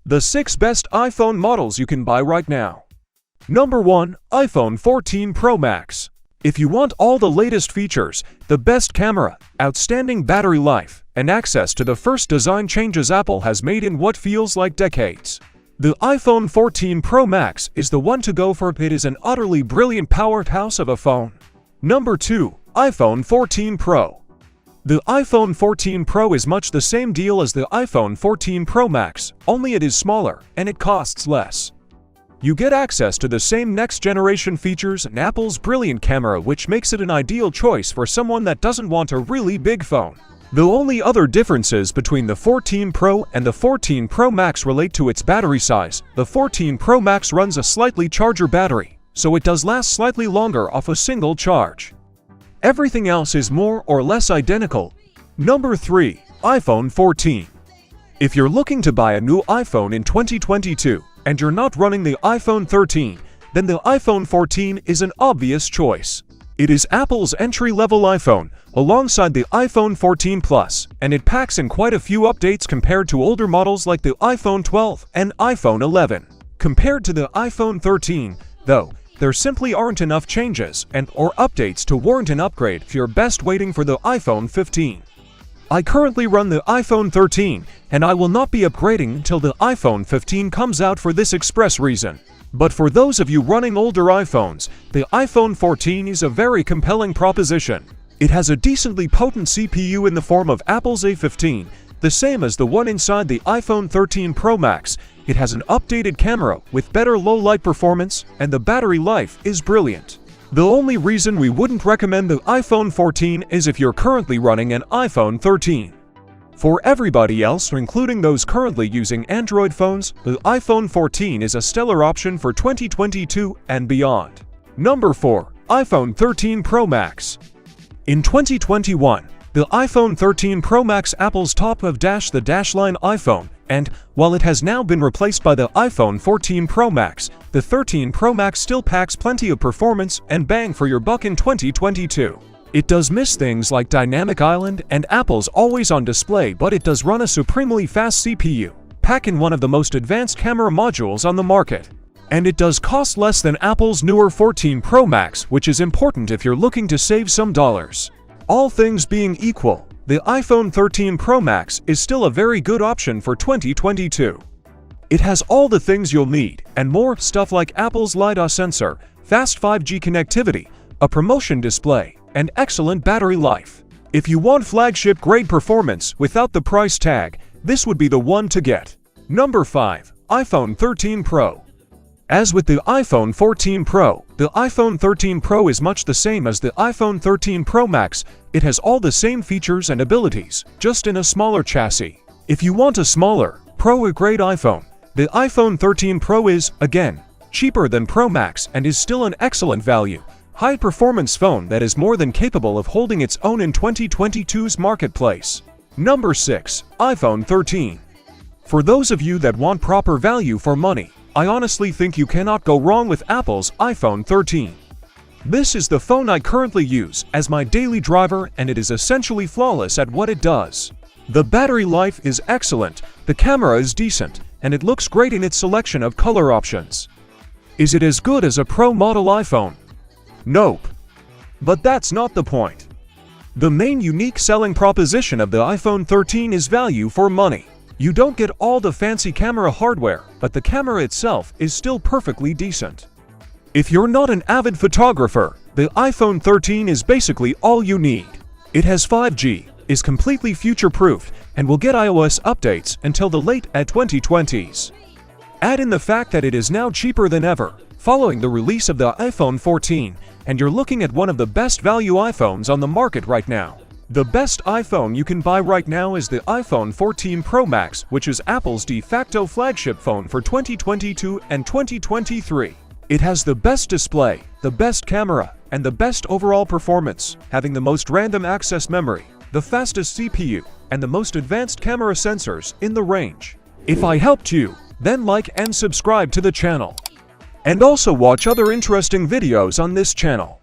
The 6 best iPhone models you can buy right now. Number 1. iPhone 14 Pro Max. If you want all the latest features, the best camera, outstanding battery life, and access to the first design changes Apple has made in what feels like decades, the iPhone 14 Pro Max is the one to go for. It is an utterly brilliant powerhouse of a phone. Number 2. iPhone 14 Pro. The iPhone 14 Pro is much the same deal as the iPhone 14 Pro Max, only it is smaller and it costs less. You get access to the same next-generation features and Apple's brilliant camera, which makes it an ideal choice for someone that doesn't want a really big phone. The only other differences between the 14 Pro and the 14 Pro Max relate to its battery size. The 14 Pro Max runs a slightly larger battery, so it does last slightly longer off a single charge. Everything else is more or less identical. Number 3. iPhone 14. If you're looking to buy a new iPhone in 2022 and you're not running the iPhone 13, then the iPhone 14 is an obvious choice. It is Apple's entry-level iPhone, alongside the iPhone 14 Plus, and it packs in quite a few updates compared to older models like the iPhone 12 and iPhone 11. Compared to the iPhone 13, though, there simply aren't enough changes or updates to warrant an upgrade if you're best waiting for the iPhone 15. I currently run the iPhone 13, and I will not be upgrading until the iPhone 15 comes out for this express reason. But for those of you running older iPhones, the iPhone 14 is a very compelling proposition. It has a decently potent CPU in the form of Apple's A15, the same as the one inside the iPhone 13 Pro Max. It has an updated camera with better low-light performance, and the battery life is brilliant. The only reason we wouldn't recommend the iPhone 14 is if you're currently running an iPhone 13. For everybody else, including those currently using Android phones, the iPhone 14 is a stellar option for 2022 and beyond. Number 4. iPhone 13 Pro Max. In 2021, the iPhone 13 Pro Max, Apple's top of the line iPhone, and while it has now been replaced by the iPhone 14 Pro Max, the 13 Pro Max still packs plenty of performance and bang for your buck in 2022. It does miss things like Dynamic Island and Apple's always-on display, but it does run a supremely fast CPU, pack in one of the most advanced camera modules on the market, and it does cost less than Apple's newer 14 Pro Max, which is important if you're looking to save some dollars. All things being equal, the iPhone 13 Pro Max is still a very good option for 2022. It has all the things you'll need, and more, stuff like Apple's LiDAR sensor, fast 5G connectivity, a promotion display, and excellent battery life. If you want flagship-grade performance without the price tag, this would be the one to get. Number 5. iPhone 13 Pro. As with the iPhone 14 Pro, the iPhone 13 Pro is much the same as the iPhone 13 Pro Max. It has all the same features and abilities, just in a smaller chassis. If you want a smaller, Pro-grade iPhone, the iPhone 13 Pro is, again, cheaper than Pro Max and is still an excellent value. High-performance phone that is more than capable of holding its own in 2022's marketplace. Number 6. iPhone 13. For those of you that want proper value for money, I honestly think you cannot go wrong with Apple's iPhone 13. This is the phone I currently use as my daily driver, and it is essentially flawless at what it does. The battery life is excellent, the camera is decent, and it looks great in its selection of color options. Is it as good as a Pro model iPhone? Nope. But that's not the point. The main unique selling proposition of the iPhone 13 is value for money. You don't get all the fancy camera hardware, but the camera itself is still perfectly decent. If you're not an avid photographer, the iPhone 13 is basically all you need. It has 5G, is completely future-proofed, and will get iOS updates until the late 2020s. Add in the fact that it is now cheaper than ever, following the release of the iPhone 14, and you're looking at one of the best value iPhones on the market right now. The best iPhone you can buy right now is the iPhone 14 Pro Max, which is Apple's de facto flagship phone for 2022 and 2023. It has the best display, the best camera, and the best overall performance, having the most random access memory, the fastest CPU, and the most advanced camera sensors in the range. If I helped you, then like and subscribe to the channel. And also watch other interesting videos on this channel.